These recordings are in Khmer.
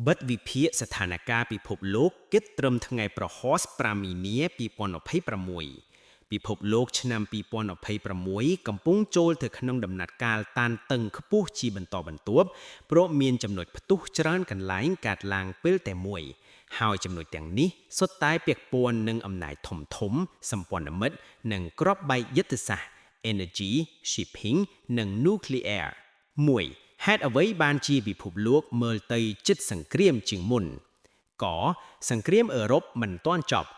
បិទវិភាគស្ថានភាពពិភពលោកគិតត្រឹមថ្ងៃប្រហោះ5មីនា2026ពិភពលោកឆ្នាំ2026កំពុងចូលទៅក្នុងដំណាក់កាលតានតឹងខ្ពស់ជាបន្តបន្ទាប់ព្រោះមានចំណុចផ្ទុះច្រើនកន្លែងកើតឡើងពេលតែមួយហើយចំណុចទាំងនេះសុទ្ធតែពាក់ព័ន្ធនឹងអំណាចធំសម្ព័ន្ធមិត្តនិងគ្រាប់បែកយុទ្ធសាស្ត្រ Energy Shipping និង Nuclear 1. ហេតុអ្វីបានជាពិភពលោកមើលទៅជិតសង្គ្រាមជាងមុន ក. សង្គ្រាមអឺរ៉ុបមិនទាន់ចប់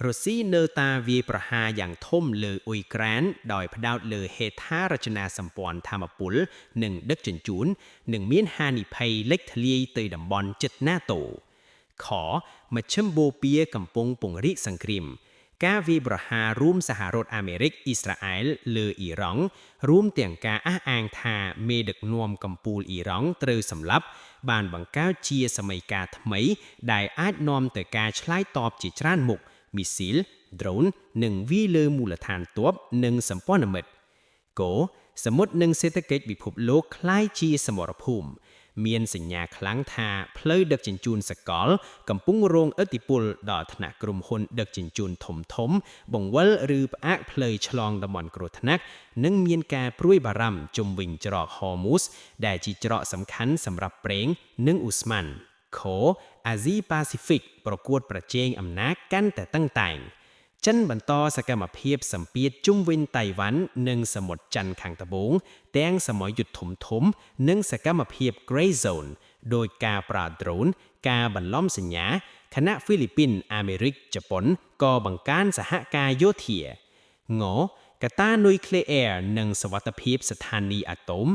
រុស្ស៊ីនៅតែវាយប្រហារយ៉ាងធំលើអ៊ុយក្រែនដោយផ្ដោតលើហេដ្ឋារចនាសម្ព័ន្ធថាមពលនិងដឹកជញ្ជូននិងមានហានិភ័យលេចធ្លាយទៅតំបន់ជិត NATO ខ. មជ្ឈិមបូព៌ាកំពុងពង្រីកសង្គ្រាមការវាយប្រហាររួមសហរដ្ឋអាមេរិកអ៊ីស្រាអែលលើអ៊ីរ៉ង់រួមទាំងការអះអាងថាមេដឹកនាំកំពូលអ៊ីរ៉ង់ត្រូវសម្លាប់បានបង្កើតជាសម័យកាលថ្មីដែលអាចនាំទៅការឆ្លើយតបជាច្រើនមុខមីស៊ីល drone និងវាយលើមូលដ្ឋានទ័ពនិងសម្ព័ន្ធមិត្តគោសមុទ្រនិងសេដ្ឋកិច្ចពិភពលោកคล้ายជាសមរភូមិមានសញ្ញាខ្លាំងថាផ្លូវដឹកជញ្ជូនសកលកំពុងរងឥទ្ធិពលដល់ថ្នាក់ក្រុមហ៊ុនដឹកជញ្ជូនធំបង្វិលឬផ្អាកផ្លូវឆ្លងតំបន់គ្រោះថ្នាក់និងមានការព្រួយបារម្ភជុំវិញច្រក Hormuz ដែលជាច្រកសំខាន់សម្រាប់ប្រេងនិងឧស្ម័នខអាស៊ីប៉ាស៊ីហ្វិកប្រកួតប្រជែងអំណាចកាន់តែតឹងតែងចិនបន្តសកម្មភាពសម្ពាធជុំវិញតៃវ៉ាន់និងសមុទ្រច័ន្ទខាងត្បូងទាំងសមរយុទ្ធធំនិងសកម្មភាព Gray Zone ដោយការប្រើ drone ការបន្លំសញ្ញាខណៈហ្វីលីពីនអាមេរិកជប៉ុនក៏បង្កើនសហការយោធាងកត្តានុយក្លេអ៊ែរនិងសវត្ថិភាពស្ថានីយ៍អាតូម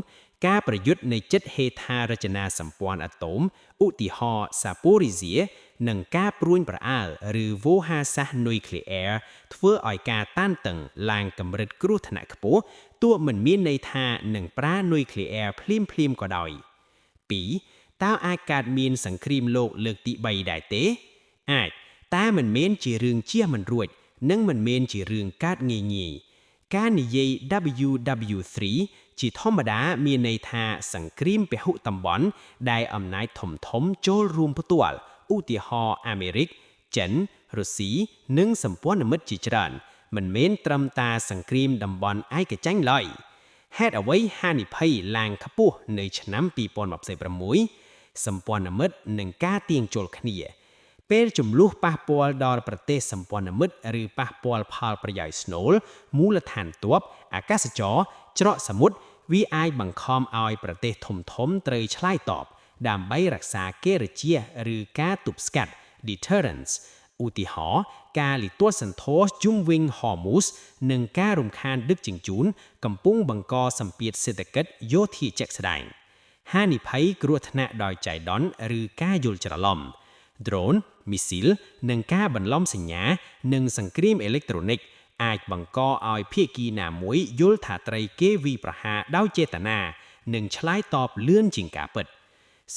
ការប្រយុទ្ធនៃចិត្តហេដ្ឋារចនាសម្ព័ន្ធអាតូមឧទាហរណ៍សាប៉ូរីហ្សានិងការព្រួញប្រអាលឬវោហារសាស្ត្រនុយក្លេអ៊ែរធ្វើឲ្យការតានតឹងឡើងកម្រិតគ្រោះថ្នាក់ខ្ពស់ទោះមិនមានន័យថានឹងប្រើនុយក្លេអ៊ែរភ្លាមក៏ដោយ 2. តើអាចកើតមានសង្គ្រាមលោកលើកទី3ដែរទេអាចតែមិនមែនជារឿងជៀសមិនរួចនិងមិនមែនជារឿងកើតងាយការនិយាយ WW3 ជាធម្មតាមានន័យថាសង្គ្រាមពហុតំបន់ដែលអំណាចធំចូលរួមផ្ទាល់ឧទាហរណ៍អាមេរិកចិនរុស្ស៊ីនិងសម្ព័ន្ធមិត្តជាច្រើនមិនមែនត្រឹមតែសង្គ្រាមតំបន់ឯកចាញ់ឡើយហេតុអ្វីហានិភ័យឡើងខ្ពស់នៅឆ្នាំ2026សម្ព័ន្ធមិត្តនិងការទាញចូលគ្នាពេលចំនួនប៉ះពាល់ដល់ប្រទេសសម្ព័ន្ធមិត្តឬប៉ះពាល់ផលប្រយោជន៍ស្នូលមូលដ្ឋានទ័ពអាកាសចរច្រកសមុទ្រវាអាចបង្ខំឲ្យប្រទេសធំត្រូវឆ្លើយតបដើម្បីរក្សាកេរជាឬការទប់ស្កាត់ deterrence ឧទាហរណ៍ការលាតសន្ធរជុំវិញ Hormuz និងការរំខានដឹកជញ្ជូនកំពុងបង្កសម្ពាធសេដ្ឋកិច្ចយោធាជាក់ស្ដែងហានិភ័យគ្រោះថ្នាក់ដោយចៃដន្យឬការយល់ច្រឡំ drone មីស៊ីលនិងការបន្លំសញ្ញានិងសង្គ្រាមអេឡិចត្រូនិកអាចបង្កឲ្យភាគីណាមួយយល់ថាត្រីគេវាយប្រហារដោយចេតនានិងឆ្លើយតបលឿនជាងការពិត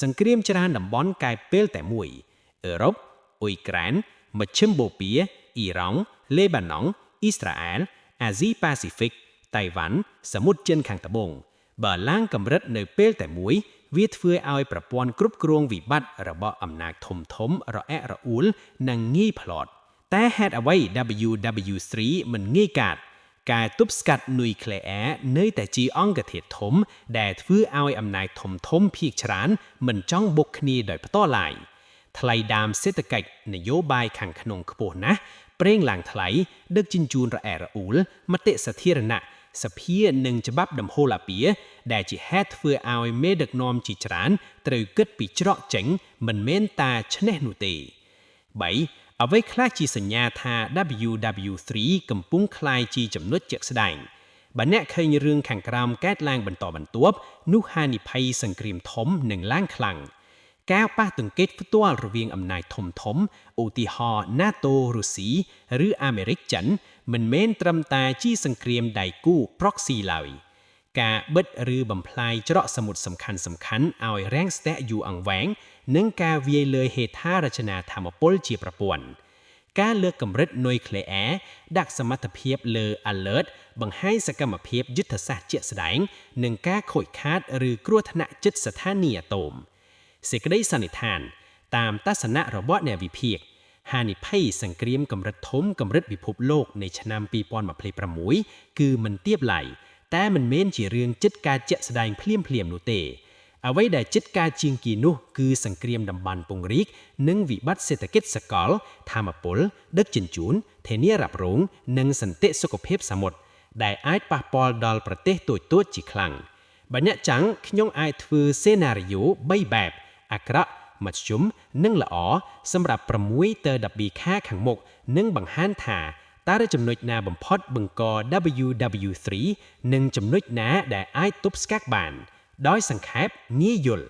សង្គ្រាមច្រើនតំបន់កែពេលតែមួយអឺរ៉ុបអ៊ុយក្រែនមជ្ឈិមបូព៌ាអ៊ីរ៉ង់លេបាណង់អ៊ីស្រាអែលអាស៊ីប៉ាស៊ីហ្វិកតៃវ៉ាន់សមុទ្រចិនខាងត្បូងបើឡើងកម្រិតនៅពេលតែមួយវាធ្វើឲ្យប្រព័ន្ធគ្រប់គ្រងវិបត្តិរបស់អំណាចធំរអាក់រអួលនិងងាយផ្លត់តែហេតុអ្វី WW3 មិនងាយកាត់ការទប់ស្កាត់នុយក្លេអ៊ែរនៅតែជាអង្គធាតុធំដែលធ្វើឲ្យអំណាចធំភាគច្រើនមិនចង់បុកគ្នាដោយផ្ទាល់ឡើយថ្លៃដើមសេដ្ឋកិច្ចនយោបាយខាងក្នុងខ្ពស់ណាស់ប្រេងឡើងថ្លៃដឹកជញ្ជូនរអាក់រអួលមតិសាធារណៈសភានិងច្បាប់ដំហូលពាដែលជាហេតុធ្វើឲ្យមេដឹកនាំជាច្រើនត្រូវគិតពីច្រកចេញមិនមែនតែឈ្នះនោះទេ 3. អ្វីខ្លះជាសញ្ញាថា WW3 កំពុងคล้ายជាចំណុចជាក់ស្ដែងបើអ្នកឃើញរឿងខាងក្រោមកើតឡើងបន្តបន្ទាប់នោះហានិភ័យសង្គ្រាមធំនឹងឡើងខ្លាំងការប៉ះទង្គិចផ្ទាល់រវាងអំណាចធំឧទាហរណ៍ NATO រុស្ស៊ីឬអាមេរិកចិនមិនមែនត្រឹមតែជាសង្គ្រាមដៃគូ proxy ឡើយការបិទឬបំផ្លាញច្រកសមុទ្រសំខាន់ឲ្យរាំងស្ទះយូរអង្វែងនិងការវាយលើហេដ្ឋារចនាថាមពលជាប្រព័ន្ធការលើកកម្រិតនុយក្លេអ៊ែរដាក់សមត្ថភាពលើ alert បង្ហាញសកម្មភាពយុទ្ធសាស្ត្រជាក់ស្ដែងនិងការខូចខាតឬគ្រោះថ្នាក់ជិតស្ថានីយ៍អាតូមសេចក្តីសន្និដ្ឋាន តាមទស្សនៈរបស់អ្នកវិភាគហានិភ័យសង្គ្រាមកម្រិតធំកម្រិតពិភពលោកនៃឆ្នាំ2026គឺមិនទៀបឡៃតែមិនមែនជារឿងចិត្តការជាក់ស្ដែងភ្លាមៗនោះទេអ្វីដែលចិត្តការជាងគេនោះគឺសង្គ្រាមតំបន់ពង្រីកនិងវិបត្តិសេដ្ឋកិច្ចសកលធម្មពលដឹកជញ្ជូនធានារ៉ាប់រងនិងសន្តិសុខភាពសមុទ្រដែលអាចប៉ះពាល់ដល់ប្រទេសតូចៗជាខ្លាំងបើអ្នកចាំងខ្ញុំអាចធ្វើសេណារីយ៉ូ3បែបអាក្រក់មធ្យមនិងល្អសម្រាប់6ទៅ12ខែខាងមុខនិងបង្ហាញថាតើចំណុចណាបំផុតបង្ក WW3 និងចំណុចណាដែលអាចទប់ស្កាត់បានដោយសង្ខេបងាយយល់